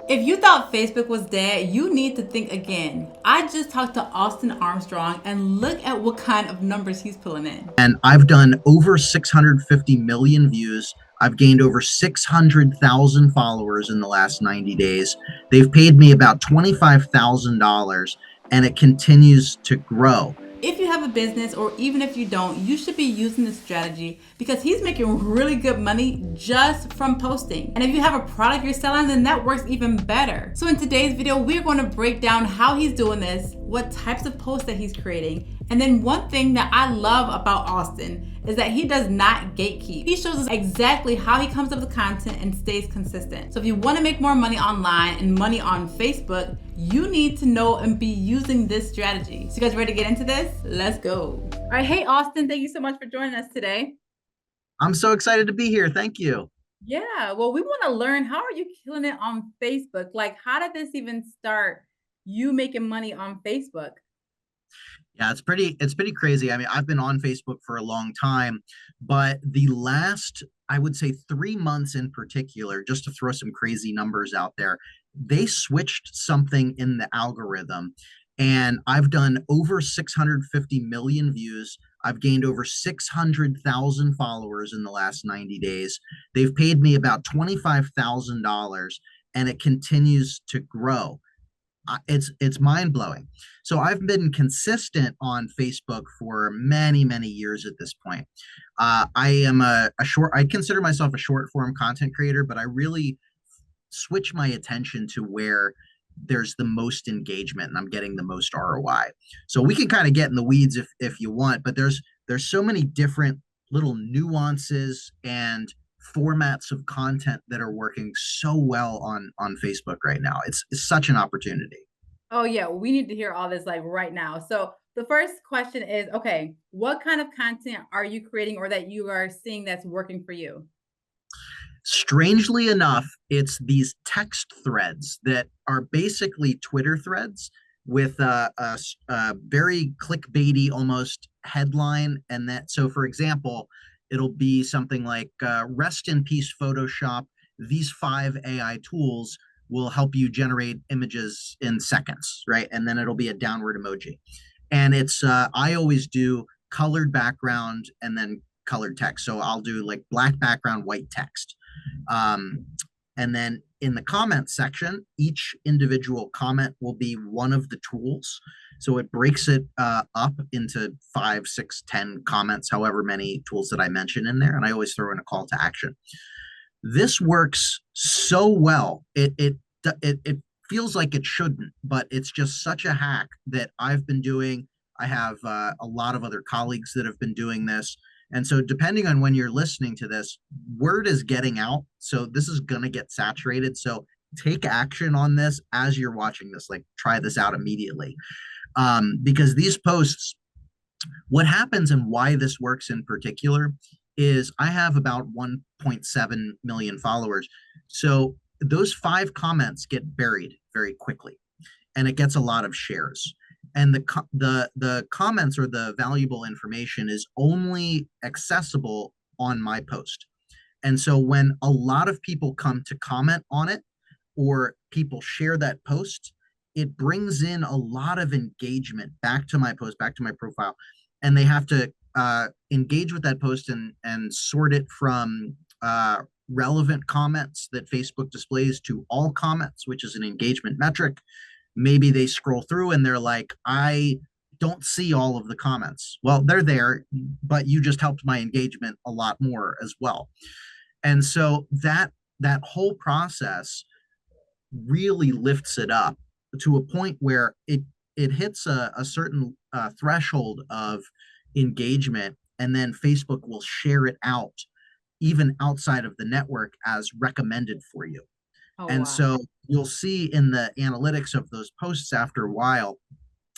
If you thought Facebook was dead, you need to think again. I just talked to Austin Armstrong and look at what kind of numbers he's pulling in. And I've done over 650 million views. I've gained over 600,000 followers in the last 90 days. They've paid me about $25,000 and it continues to grow. If you have a business or even if you don't, you should be using this strategy because he's making really good money just from posting. And if you have a product you're selling, then that works even better. So in today's video, we're going to break down how he's doing this, what types of posts that he's creating, and then one thing that I love about Austin is that he does not gatekeep. He shows us exactly how he comes up with content and stays consistent. So if you want to make more money online and money on Facebook, you need to know and be using this strategy. So you guys ready to get into this? Let's go. All right. Hey, Austin, thank you so much for joining us today. I'm so excited to be here. Thank you. Yeah. Well, we want to learn, how are you killing it on Facebook? Like, how did this even start, you making money on Facebook? Yeah, it's pretty crazy. I mean, I've been on Facebook for a long time, but the last, I would say 3 months in particular, just to throw some crazy numbers out there, they switched something in the algorithm and I've done over 650 million views. I've gained over 600,000 followers in the last 90 days. They've paid me about $25,000 and it continues to grow. It's mind blowing. So I've been consistent on Facebook for many years at this point. I am a short. I consider myself a short form content creator, but I really switch my attention to where there's the most engagement and I'm getting the most ROI. So we can kind of get in the weeds if you want, but there's so many different little nuances and formats of content that are working so well on Facebook right now. It's such an opportunity. Oh yeah, we need to hear all this like right now. So the first question is, okay, what kind of content are you creating or that you are seeing that's working for you? Strangely enough, it's these text threads that are basically Twitter threads with a very clickbaity almost headline. And that, so for example, it'll be something like rest in peace, Photoshop. These five AI tools will help you generate images in seconds, right? And then it'll be a downward emoji. And I always do colored background and then colored text. So I'll do like black background, white text. Um, and then in the comment section, each individual comment will be one of the tools. So it breaks it up into 5, 6, 10 comments, however many tools that I mention in there. And I always throw in a call to action. This works so well. It feels like it shouldn't, but it's just such a hack that I've been doing. I have a lot of other colleagues that have been doing this. And so, depending on when you're listening to this, word is getting out. So, this is going to get saturated. So, take action on this as you're watching this. Like, try this out immediately. Because these posts, what happens and why this works in particular is I have about 1.7 million followers. So, those five comments get buried very quickly and it gets a lot of shares, and the comments or the valuable information is only accessible on my post. And so when a lot of people come to comment on it or people share that post, it brings in a lot of engagement back to my post, back to my profile, and they have to engage with that post and sort it from relevant comments that Facebook displays to all comments, which is an engagement metric. Maybe they scroll through and they're like, I don't see all of the comments. Well, they're there, but you just helped my engagement a lot more as well. And so that whole process really lifts it up to a point where it hits a certain threshold of engagement, and then Facebook will share it out even outside of the network as recommended for you. Oh And wow. so you'll see in the analytics of those posts after a while,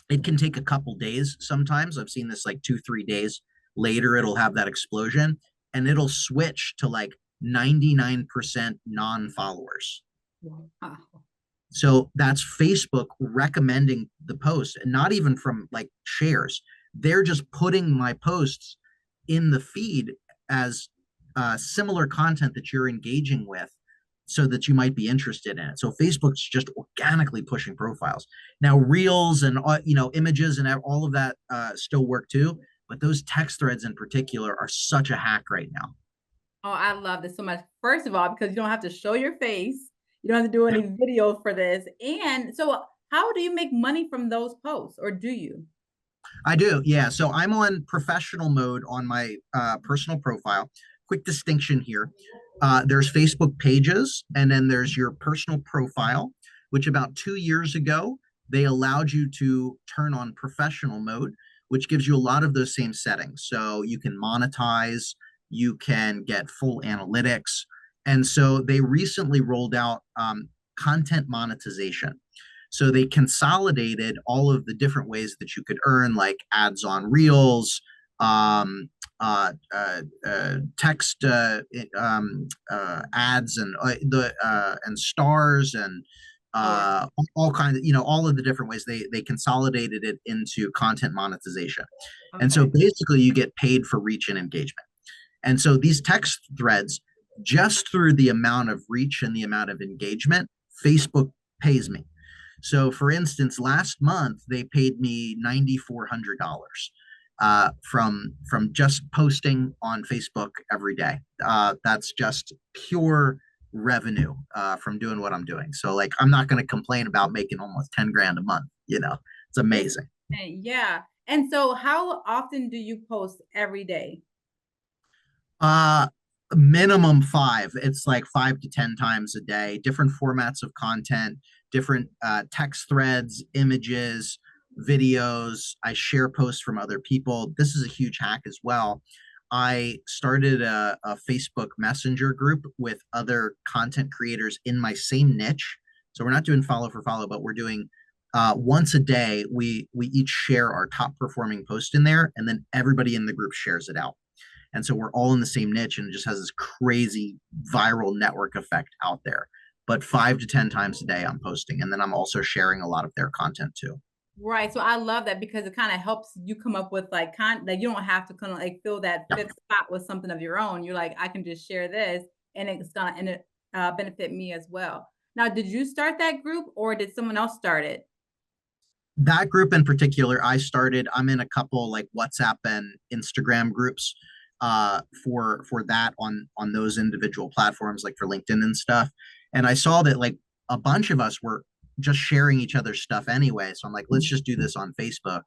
it can take a couple days sometimes. I've seen this like 2, 3 days later, it'll have that explosion and it'll switch to like 99% non followers. Wow. So that's Facebook recommending the post and not even from like shares. They're just putting my posts in the feed as similar content that you're engaging with so that you might be interested in it. So Facebook's just organically pushing profiles. Now reels and images and all of that still work too, but those text threads in particular are such a hack right now. Oh, I love this so much. First of all, because you don't have to show your face, you don't have to do any video for this. And so, how do you make money from those posts, or do you? I do, yeah. So I'm on professional mode on my personal profile. Quick distinction here. There's Facebook pages, and then there's your personal profile, which about 2 years ago, they allowed you to turn on professional mode, which gives you a lot of those same settings. So you can monetize, you can get full analytics. And so they recently rolled out content monetization. So they consolidated all of the different ways that you could earn, like ads on Reels, text ads, and stars, and Oh yeah. all kinds of all of the different ways they consolidated it into content monetization. And so Okay. basically, you get paid for reach and engagement. And so these text threads, just through the amount of reach and the amount of engagement, Facebook pays me. So, for instance, last month they paid me $9,400 from just posting on Facebook every day. That's just pure revenue from doing what I'm doing. So, like, I'm not going to complain about making almost 10 grand a month. It's amazing. Yeah. And so, how often do you post every day? Uh, Minimum five. It's like 5 to 10 times a day, different formats of content, different text threads, images, videos. I share posts from other people. This is a huge hack as well. I started a Facebook Messenger group with other content creators in my same niche. So we're not doing follow for follow, but we're doing once a day. We each share our top performing post in there, and then everybody in the group shares it out. And so we're all in the same niche, and it just has this crazy viral network effect out there. But 5 to 10 times a day I'm posting, and then I'm also sharing a lot of their content too. Right. So I love that because it kind of helps you come up with like like you don't have to kind of like fill that Yeah. fifth spot with something of your own. You're like, I can just share this and it's gonna benefit me as well. Now, did you start that group or did someone else start it? That group in particular, I'm in a couple like WhatsApp and Instagram groups for that on those individual platforms, like for LinkedIn and stuff. And I saw that like a bunch of us were just sharing each other's stuff anyway. So I'm like, let's just do this on Facebook.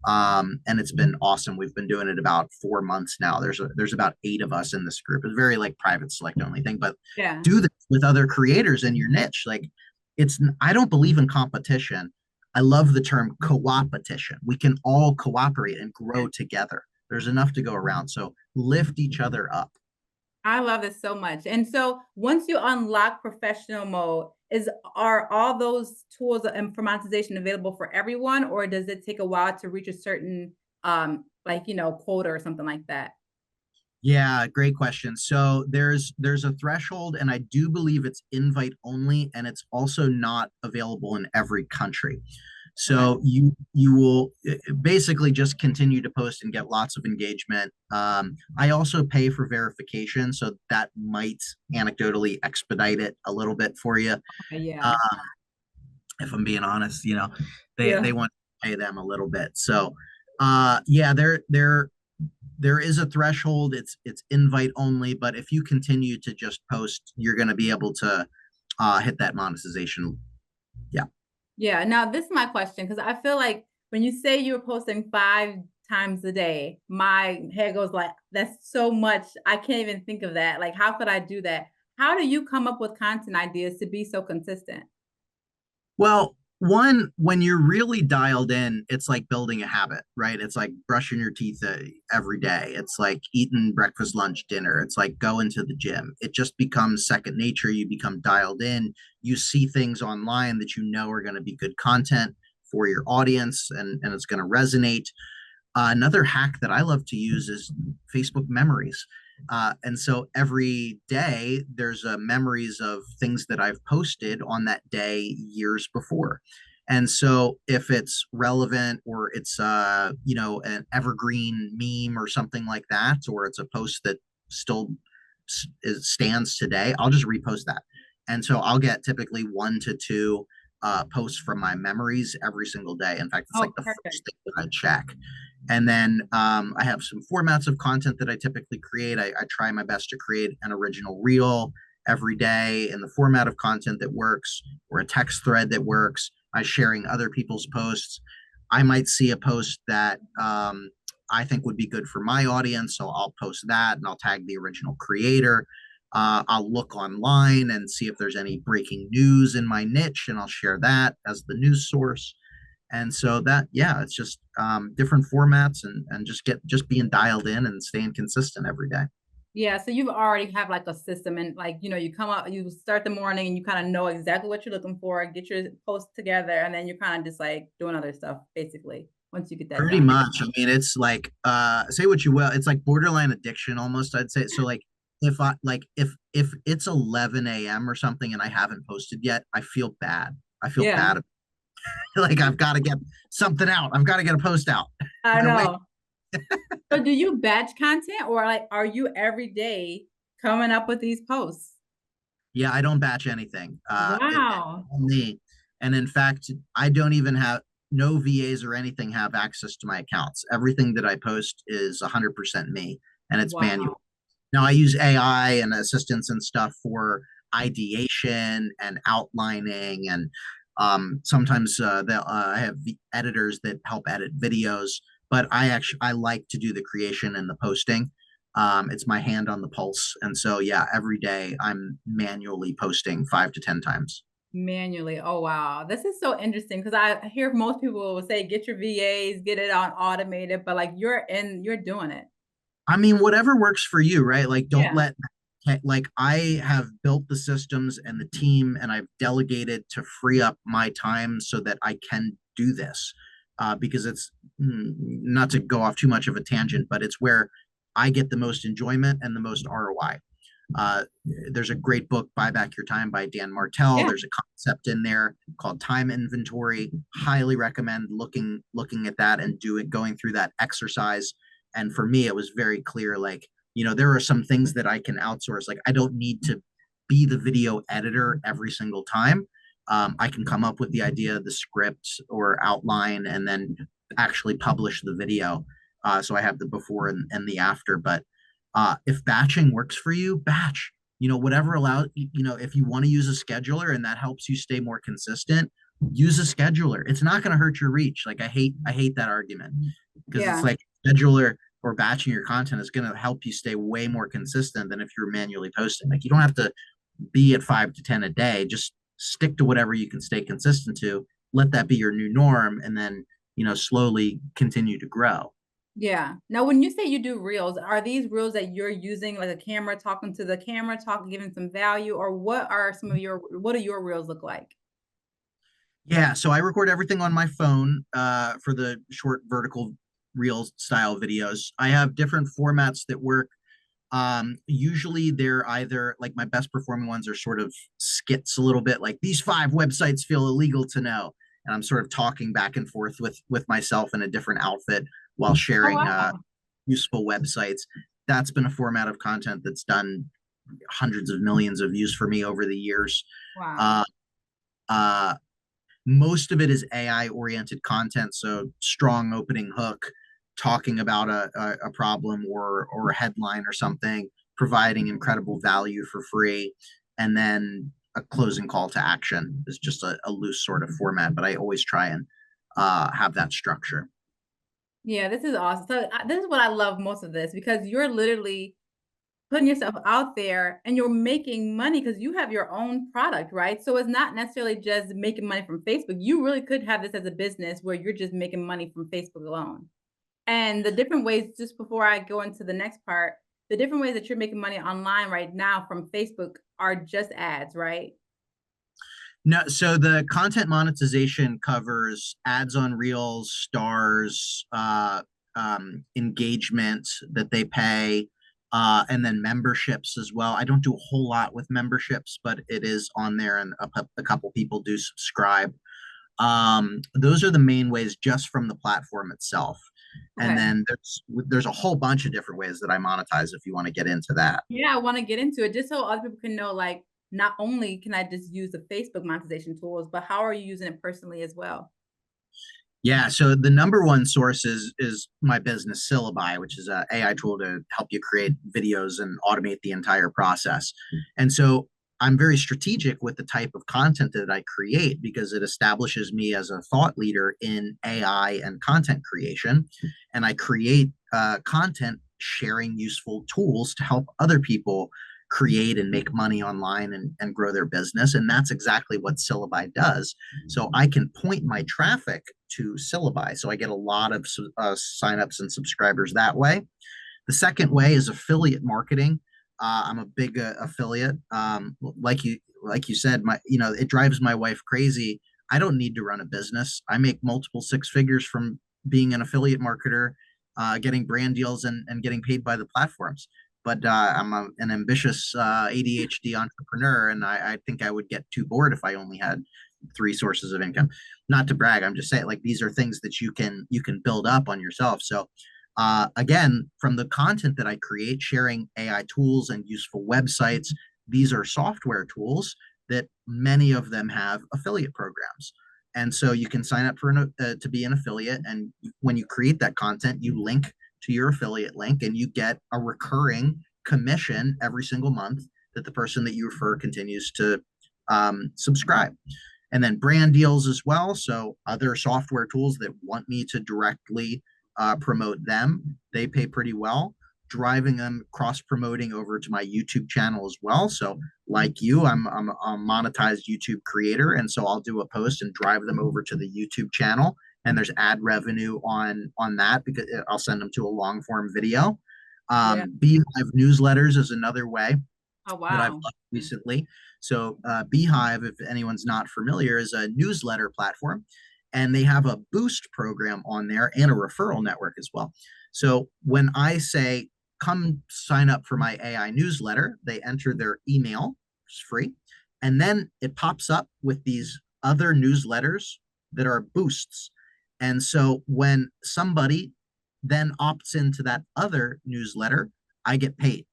And it's been awesome. We've been doing it about 4 months now. There's about 8 of us in this group. It's very like private, select only thing, but Yeah. do this with other creators in your niche. Like I don't believe in competition. I love the term co-opetition. We can all cooperate and grow together. There's enough to go around. So lift each other up. I love this so much. And so once you unlock professional mode, are all those tools and for monetization available for everyone, or does it take a while to reach a certain like quota or something like that? Yeah, great question. So there's a threshold, and I do believe it's invite only, and it's also not available in every country. Okay. So you will basically just continue to post and get lots of engagement. I also pay for verification, so that might anecdotally expedite it a little bit for you. Okay, yeah. Uh, if I'm being honest, they Yeah. want to pay them a little bit. So yeah, there is a threshold. It's invite only, but if you continue to just post, you're going to be able to hit that monetization. Yeah. Yeah. Now, this is my question because I feel like when you say you're posting 5 times a day, my head goes like, that's so much. I can't even think of that. Like, how could I do that? How do you come up with content ideas to be so consistent? Well, one, when you're really dialed in, it's like building a habit, right? It's like brushing your teeth every day. It's like eating breakfast, lunch, dinner. It's like going to the gym. It just becomes second nature. You become dialed in. You see things online that you know are going to be good content for your audience, and it's going to resonate. Another hack that I love to use is Facebook memories. And so every day there's memories of things that I've posted on that day years before. And so if it's relevant, or it's an evergreen meme or something like that, or it's a post that still stands today, I'll just repost that. And so I'll get typically 1 to 2 posts from my memories every single day. In fact, it's like Oh, the perfect. first thing that I check. And then I have some formats of content that I typically create. I try my best to create an original reel every day in the format of content that works, or a text thread that works. I sharing other people's posts. I might see a post that I think would be good for my audience, so I'll post that and I'll tag the original creator. I'll look online and see if there's any breaking news in my niche, and I'll share that as the news source. And so that, yeah, it's just different formats, and just being dialed in and staying consistent every day. Yeah, so you've already have like a system and like, you come out, you start the morning and you kind of know exactly what you're looking for, get your post together, and then you're kind of just like doing other stuff basically once you get that Pretty done. much. I mean, it's like say what you will, it's like borderline addiction almost, I'd say. So like if it's 11 a.m. or something and I haven't posted yet, I feel bad. I feel Yeah, bad. Like I've got to get something out. I've got to get a post out. I And I wait. know. So do you batch content or like are you every day coming up with these posts? Yeah, I don't batch anything. Wow. Me. And in fact, I don't even have no VAs or anything have access to my accounts. Everything that I post is 100% me, and it's manual. Wow. Now I use AI and assistants and stuff for ideation and outlining, and sometimes I have the editors that help edit videos. But I like to do the creation and the posting. It's my hand on the pulse, and so yeah, every day I'm manually posting 5 to 10 times. Manually. Oh wow. This is so interesting because I hear most people will say get your VAs, get it on automated, but like you're doing it. I mean, whatever works for you, right? Like, don't Yeah. let like I have built the systems and the team, and I've delegated to free up my time so that I can do this. Because it's not to go off too much of a tangent, but it's where I get the most enjoyment and the most ROI. Uh, there's a great book, Buy Back Your Time by Dan Martell. Yeah. There's a concept in there called time inventory. Highly recommend looking at that and going through that exercise. And for me, it was very clear, like, there are some things that I can outsource. Like, I don't need to be the video editor every single time. I can come up with the idea, the script or outline, and then actually publish the video. So I have the before and the after. But if batching works for you, batch. Whatever allows. If you want to use a scheduler and that helps you stay more consistent, use a scheduler. It's not going to hurt your reach. Like I hate that argument because it's Yeah. like scheduler or batching your content is going to help you stay way more consistent than if you're manually posting. Like you don't have to be at 5 to 10 a day. Just stick to whatever you can stay consistent to. Let that be your new norm, and then slowly continue to grow. Yeah. Now, when you say you do reels, are these reels that you're using like a camera, talking to the camera, talking, giving some value, or what do your reels look like? Yeah, so I record everything on my phone for the short vertical reel style videos. I have different formats that work. Usually they're either like my best performing ones are sort of skits a little bit, like these 5 websites feel illegal to know. And I'm sort of talking back and forth with myself in a different outfit while Oh, sharing wow. useful websites. That's been a format of content that's done hundreds of millions of views for me over the years. Wow. Uh, uh, Most of it is AI oriented content, so strong opening hook, talking about a problem or a headline or something, providing incredible value for free, and then a closing call to action is just a loose sort of format. But I always try and have that structure. Yeah, this is awesome. So this is what I love most of this because you're literally putting yourself out there and you're making money because you have your own product, right? So it's not necessarily just making money from Facebook. You really could have this as a business where you're just making money from Facebook alone. And the different ways, just before I go into the next part, the different ways that you're making money online right now from Facebook are just ads, right? No, so the content monetization covers ads on Reels, stars, engagement that they pay, and then memberships as well. I don't do a whole lot with memberships, but it is on there, and a couple people do subscribe. Those are the main ways just from the platform itself. And Okay. then there's a whole bunch of different ways that I monetize if you want to get into that. Yeah, I want to get into it just so other people can know like not only can I just use the Facebook monetization tools, but how are you using it personally as well? Yeah, so the number one source is my business Syllabi, which is a AI tool to help you create videos and automate the entire process. And so I'm very strategic with the type of content that I create because it establishes me as a thought leader in AI and content creation. And I create content sharing useful tools to help other people create and make money online and grow their business. And that's exactly what Syllabi does. So I can point my traffic to Syllabi. So I get a lot of signups and subscribers that way. The second way is affiliate marketing. I'm a big affiliate. Like you said, it drives my wife crazy. I don't need to run a business. I make multiple six figures from being an affiliate marketer, getting brand deals and getting paid by the platforms. But I'm an ambitious ADHD entrepreneur, and I think I would get too bored if I only had three sources of income. Not to brag, I'm just saying like these are things that you can build up on yourself. So again, from the content that I create, sharing AI tools and useful websites, these are software tools that many of them have affiliate programs. And so you can sign up for to be an affiliate. And when you create that content, you link to your affiliate link and you get a recurring commission every single month that the person that you refer continues to subscribe. And then brand deals as well. So other software tools that want me to directly promote them, they pay pretty well. Driving them cross promoting over to my YouTube channel as well. So like you, I'm a monetized YouTube creator, and so I'll do a post and drive them over to the YouTube channel, and there's ad revenue on that because I'll send them to a long form video. Yeah. Beehive newsletters is another way Oh, that I've wow. loved recently. So Beehive, if anyone's not familiar, is a newsletter platform, and they have a boost program on there and a referral network as well. So when I say come sign up for my AI newsletter, they enter their email, it's free, and then it pops up with these other newsletters that are boosts. And so when somebody then opts into that other newsletter, I get paid.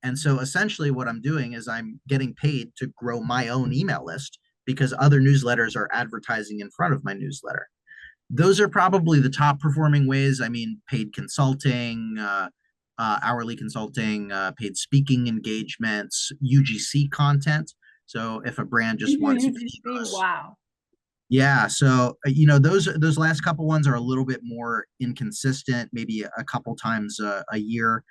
And so essentially what I'm doing is I'm getting paid to grow my own email list because other newsletters are advertising in front of my newsletter. Those are probably the top performing ways. I mean, paid consulting, hourly consulting, paid speaking engagements, UGC content. So if a brand just wants UGC, videos, wow. yeah. So those last couple ones are a little bit more inconsistent, maybe a couple times a year.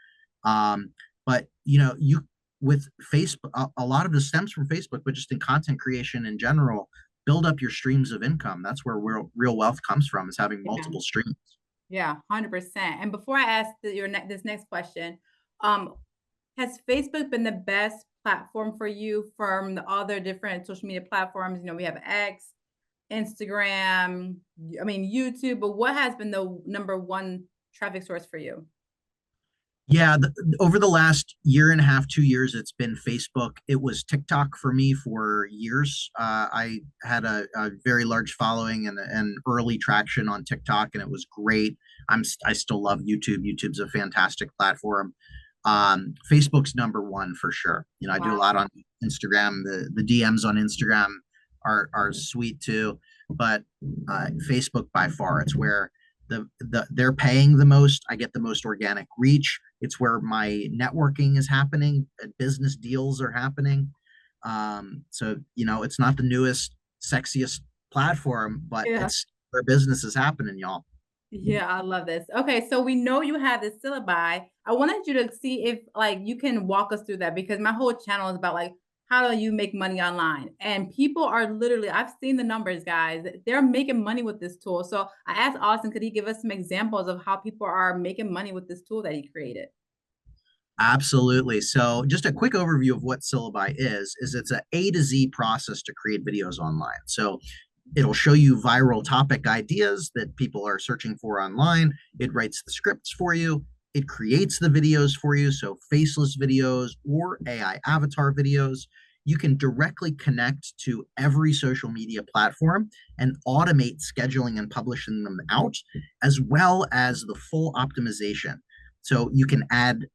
Um, but you with Facebook, a lot of this stems from Facebook, but just in content creation in general, build up your streams of income. That's where real wealth comes from, is having Yeah. multiple streams. Yeah, 100%. And before I ask this next question, um, has Facebook been the best platform for you from the other different social media platforms? We have X, Instagram, I mean, YouTube, but what has been the number one traffic source for you? Yeah, over the last year and a half, 2 years, it's been Facebook. It was TikTok for me for years. I had a very large following and early traction on TikTok, and it was great. I still love YouTube. YouTube's a fantastic platform. Facebook's number one for sure. I do a Wow. lot on Instagram. The DMs on Instagram are sweet too, but Facebook by far, it's where they're paying the most. I get the most organic reach. It's where my networking is happening. Business deals are happening. So it's not the newest, sexiest platform, but Yeah. it's where business is happening, y'all. Yeah, I love this. Okay, so we know you have this syllabi. I wanted you to see if like you can walk us through that because my whole channel is about like how do you make money online? And people are literally, I've seen the numbers, guys. They're making money with this tool. So I asked Austin, could he give us some examples of how people are making money with this tool that he created? Absolutely. So just a quick overview of what Syllabi is it's a A to Z process to create videos online. So it'll show you viral topic ideas that people are searching for online. It writes the scripts for you. It creates the videos for you. So faceless videos or AI avatar videos. You can directly connect to every social media platform and automate scheduling and publishing them out, as well as the full optimization. So you can add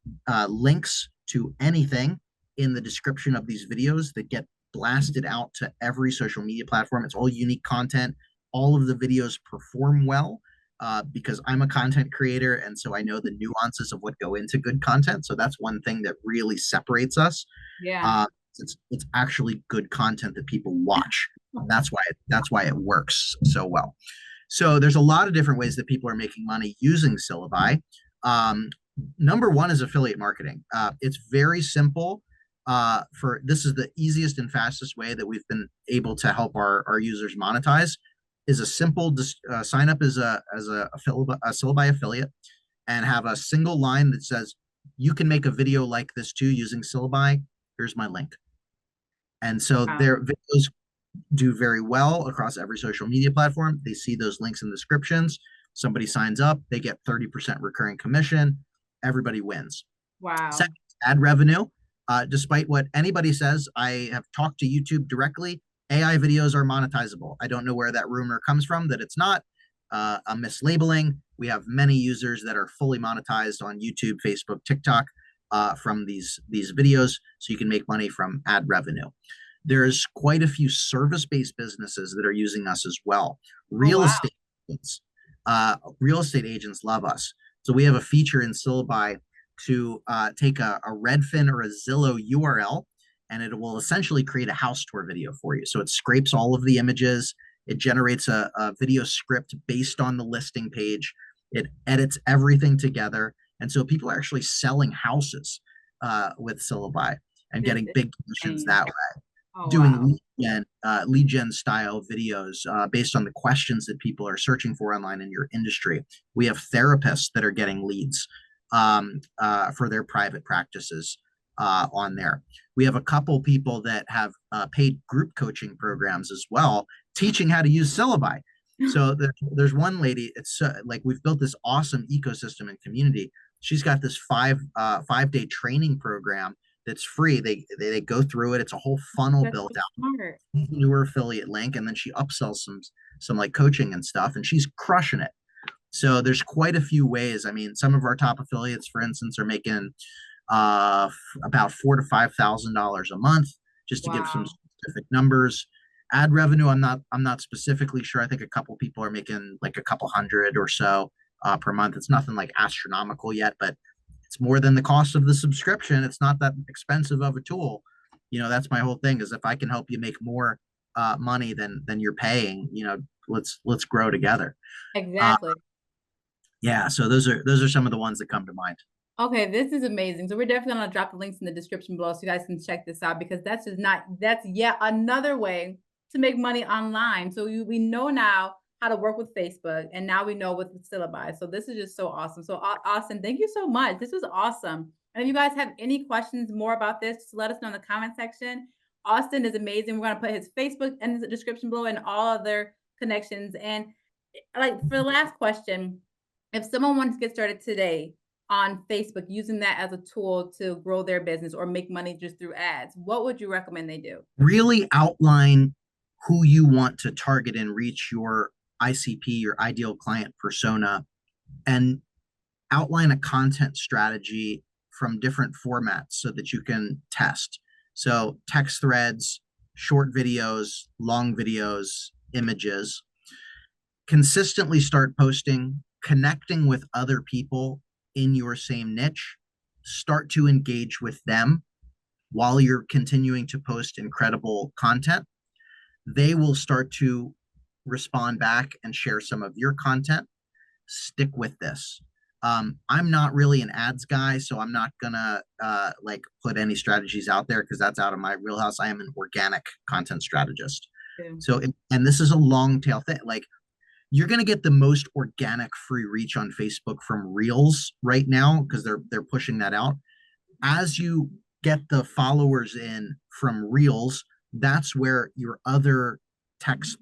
links to anything in the description of these videos that get blasted out to every social media platform. It's all unique content. All of the videos perform well because I'm a content creator, and so I know the nuances of what go into good content. So that's one thing that really separates us. Yeah. Uh, it's actually good content that people watch. That's why it works so well. So there's a lot of different ways that people are making money using Syllabi. Um, Number one is affiliate marketing. It's very simple. For this is the easiest and fastest way that we've been able to help our users monetize. Is a simple sign up as a Syllabi affiliate and have a single line that says you can make a video like this too using Syllabi. Here's my link. And so Wow. their videos do very well across every social media platform. They see those links in the descriptions. Somebody signs up, they get 30% recurring commission. Everybody wins. Wow. Second, ad revenue. Despite what anybody says, I have talked to YouTube directly. AI videos are monetizable. I don't know where that rumor comes from that it's not. A mislabeling. We have many users that are fully monetized on YouTube, Facebook, TikTok from these videos, so you can make money from ad revenue. There's quite a few service-based businesses that are using us as well. Oh, wow. Real estate agents love us. So we have a feature in Syllabi to take a Redfin or a Zillow URL, and it will essentially create a house tour video for you. So it scrapes all of the images. It generates a video script based on the listing page. It edits everything together. And so people are actually selling houses with Syllabi and getting big commissions that way. Oh, Doing wow. lead gen style videos based on the questions that people are searching for online in your industry. We have therapists that are getting leads for their private practices on there. We have a couple people that have paid group coaching programs as well, teaching how to use Syllabi. So there's one lady. It's like we've built this awesome ecosystem and community. She's got this 5-day training program that's free. They go through it. It's a whole funnel That's built so out. smart. New her affiliate link, and then she upsells some like coaching and stuff, and she's crushing it. So there's quite a few ways. I mean, some of our top affiliates, for instance, are making about $4,000 to $5,000 a month, just to give some Wow. specific numbers. Ad revenue, I'm not specifically sure. I think a couple people are making like a couple hundred or so per month. It's nothing like astronomical yet, but it's more than the cost of the subscription. It's not that expensive of a tool. That's my whole thing, is if I can help you make more money than you're paying, let's grow together. Uh, Exactly. yeah, so those are some of the ones that come to mind. Okay, this is amazing. So we're definitely gonna drop the links in the description below so you guys can check this out because that's yet another way to make money online. So we know now how to work with Facebook, and now we know with Syllabi. So this is just so awesome. So Austin, thank you so much. This was awesome. And if you guys have any questions more about this, just let us know in the comment section. Austin is amazing. We're gonna put his Facebook in the description below and all other connections. And like for the last question, if someone wants to get started today on Facebook using that as a tool to grow their business or make money just through ads, what would you recommend they do? Really outline who you want to target and reach your ICP, your ideal client persona, and outline a content strategy from different formats so that you can test. So text threads, short videos, long videos, images. Consistently start posting, connecting with other people in your same niche. Start to engage with them while you're continuing to post incredible content. They will start to respond back and share some of your content. Stick with this. I'm not really an ads guy, so I'm not gonna like put any strategies out there because that's out of my wheelhouse. I am an organic content strategist. Yeah. So, and this is a long tail thing. Like, you're going to get the most organic free reach on Facebook from Reels right now because they're pushing that out. As you get the followers in from Reels, that's where your other text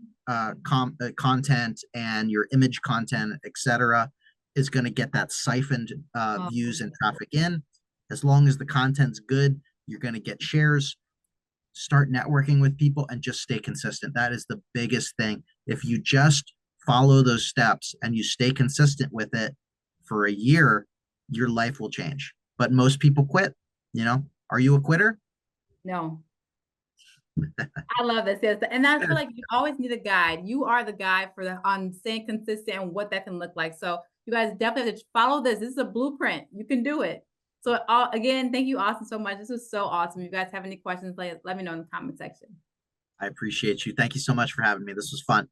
content and your image content, etc., is going to get that siphoned Oh, views and traffic in. As long as the content's good, you're going to get shares. Start networking with people and just stay consistent. That is the biggest thing. If you just follow those steps and you stay consistent with it for a year, your life will change. But most people quit. Are you a quitter? No. I love this. Yes. And I feel like you always need a guide. You are the guide for the on staying consistent and what that can look like. So you guys definitely have to follow this. This is a blueprint. You can do it. So again, thank you, Austin, so much. This was so awesome. If you guys have any questions, let me know in the comment section. I appreciate you. Thank you so much for having me. This was fun.